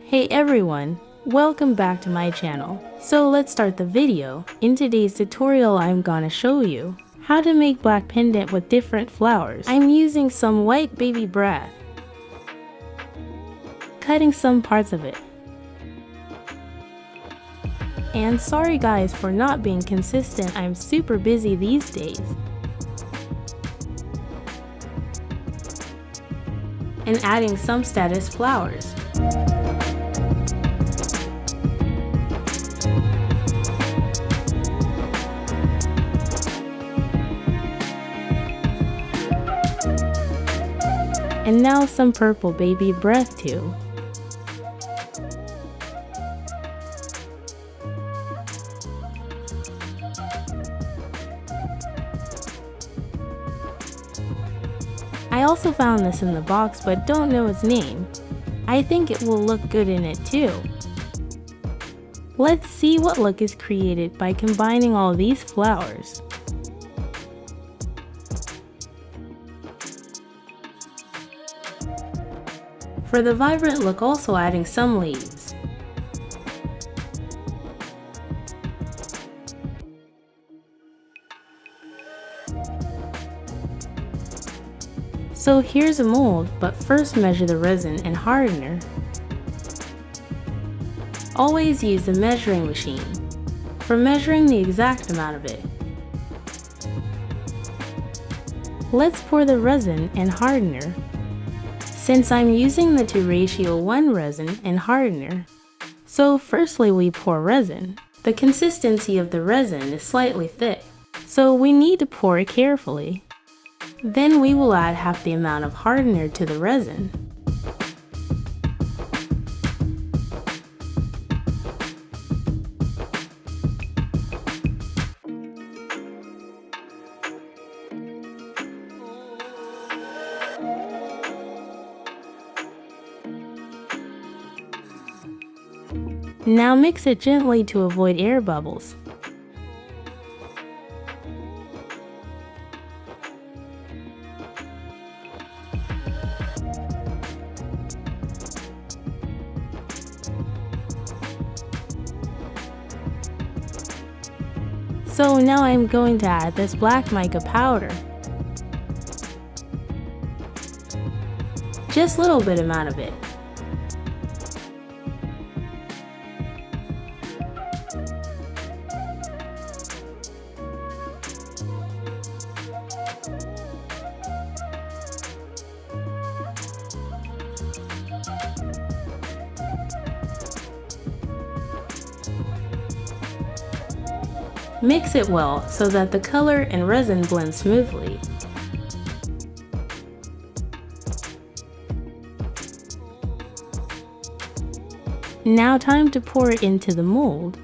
Hey everyone, welcome back to my channel. So let's start the video. In today's tutorial I'm gonna show you how to make black pendant with different flowers. I'm using some white baby breath, cutting some parts of it. And sorry guys for not being consistent, I'm super busy these days. And adding some status flowers. And now some purple baby breath too. I also found this in the box but don't know its name. I think it will look good in it too. Let's see what look is created by combining all these flowers. For the vibrant look, also adding some leaves. So here's a mold, but first measure the resin and hardener. Always use the measuring machine for measuring the exact amount of it. Let's pour the resin and hardener. Since I'm using the 2:1 resin and hardener, so firstly we pour resin. The consistency of the resin is slightly thick, so we need to pour it carefully. Then we will add half the amount of hardener to the resin. Now mix it gently to avoid air bubbles. So now I'm going to add this black mica powder. Just a little bit amount of it. Mix it well so that the color and resin blend smoothly. Now time to pour it into the mold.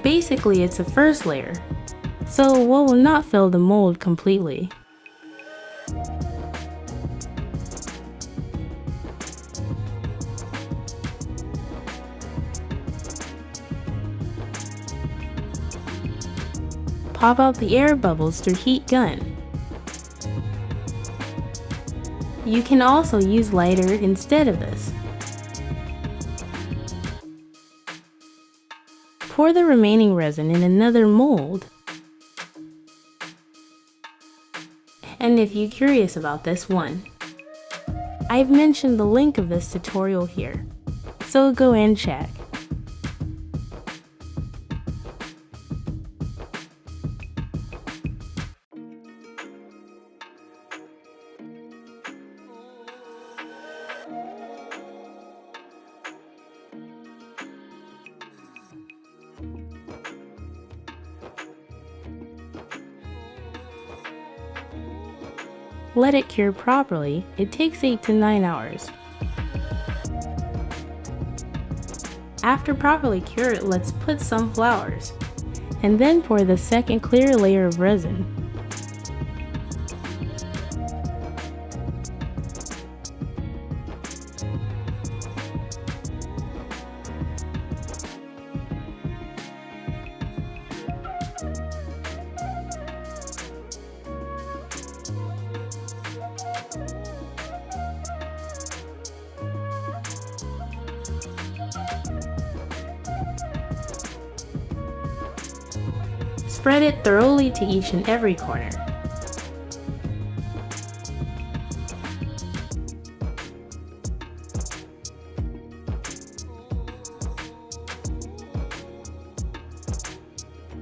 Basically it's a first layer, so we will not fill the mold completely. Pop out the air bubbles through heat gun. You can also use lighter instead of this. Pour the remaining resin in another mold. And if you're curious about this one, I've mentioned the link of this tutorial here, so go and check. Let it cure properly. It takes 8 to 9 hours. After properly cured, let's put some flowers, and then pour the second clear layer of resin. Spread it thoroughly to each and every corner.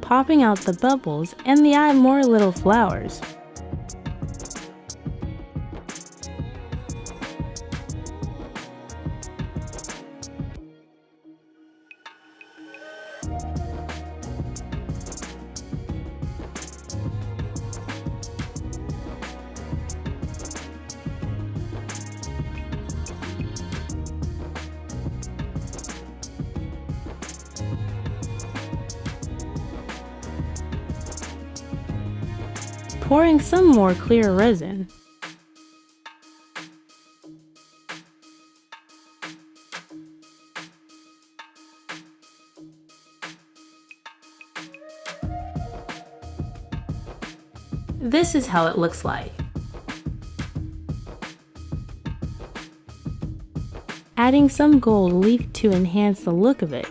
Popping out the bubbles and add more little flowers. Pouring some more clear resin. This is how it looks like. Adding some gold leaf to enhance the look of it.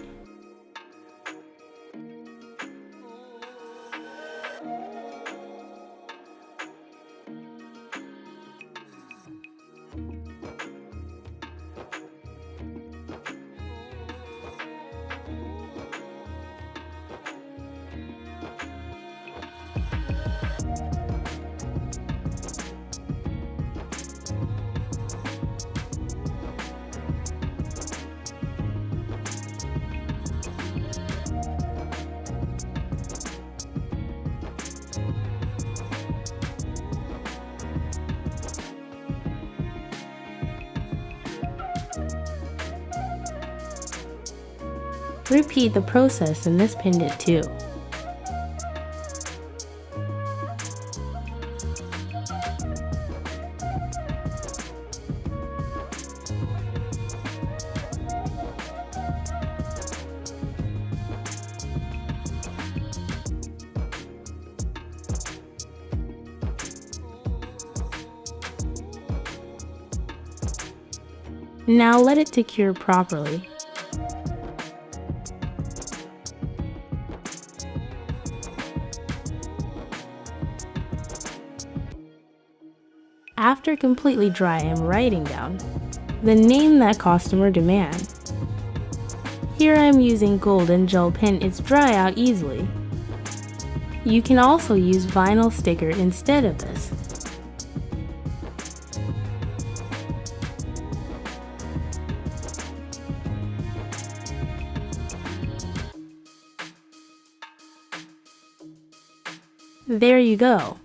Repeat the process in this pendant too. Now let it to cure properly. After completely dry, I'm writing down the name that customer demand. Here I'm using golden gel pen, it's dry out easily. You can also use vinyl sticker instead of this. There you go.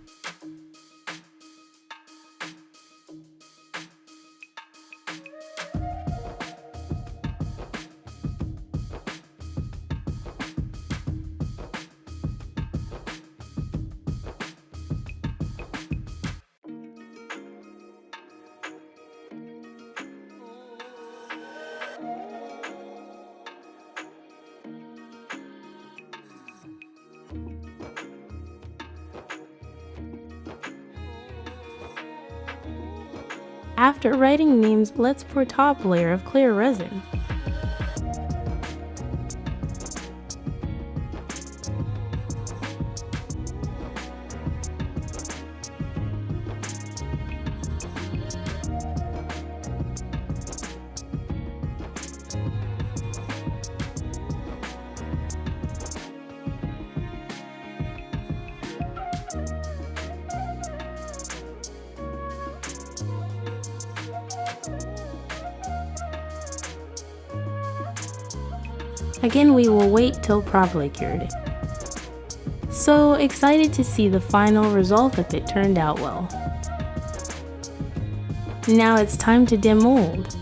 After writing names, let's pour top layer of clear resin. Again, we will wait till properly cured. So excited to see the final result if it turned out well. Now it's time to demold.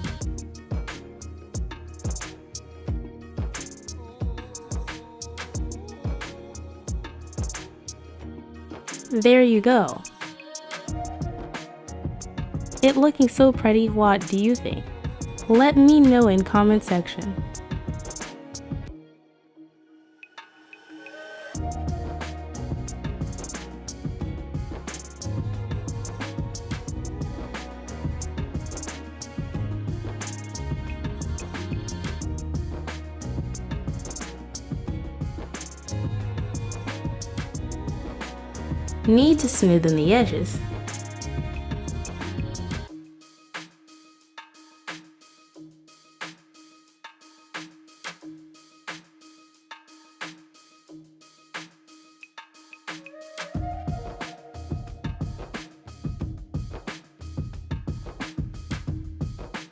There you go. It looking so pretty, what do you think? Let me know in comment section. Need to smoothen the edges.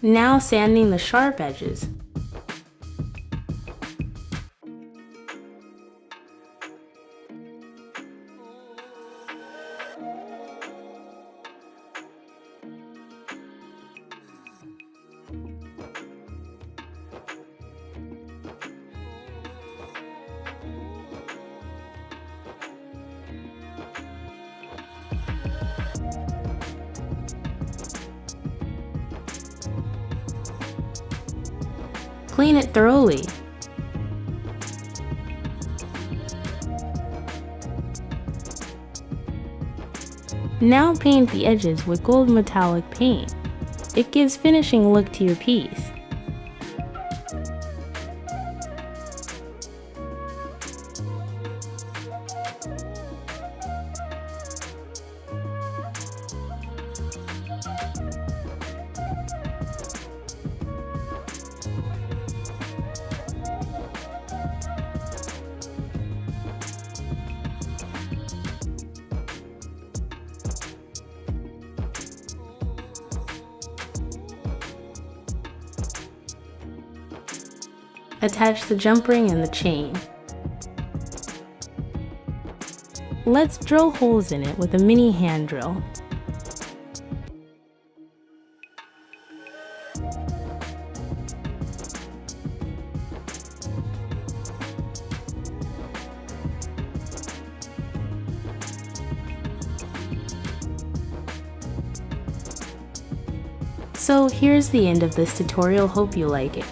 Now sanding the sharp edges. Clean it thoroughly. Now paint the edges with gold metallic paint. It gives finishing look to your piece. Attach the jump ring and the chain. Let's drill holes in it with a mini hand drill. So here's the end of this tutorial. Hope you like it.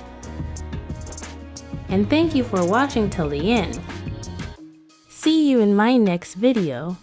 And thank you for watching till the end. See you in my next video.